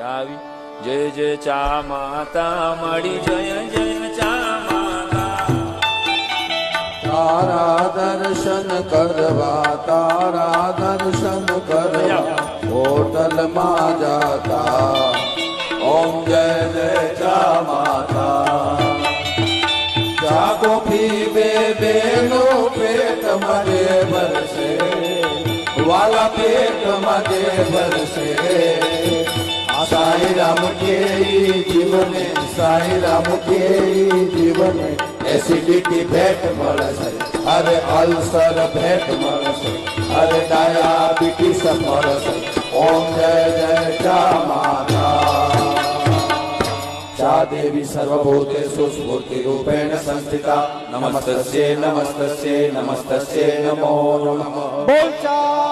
ચાવી જય જય ચા માતા મળી જય જય ચા માતા તારા દર્શન કરવા તારા દર્શન કરવા હોટલમાં જાતા ઓમ જય જય ચા માતા ચા કોફી બે બેનો પેટ મધે ભરશે વાલા પેટ મધે ભરશે સાઈ રામ કે જીવને સાઈ રામ કે જીવને એસિડિટી ભેટ મળશે અરે અલ્સર ભેટ મળશે અરે ડાયાબિટીસ મળશે ઓમ જય જય ચા માતા ચા દેવી સર્વભૂતેષુ સ્ફૂર્તિ રૂપેણ સંસ્થિતા નમસ્તસ્યે નમસ્તસ્યે નમસ્તસ્યે નમો નમઃ બોલ ચા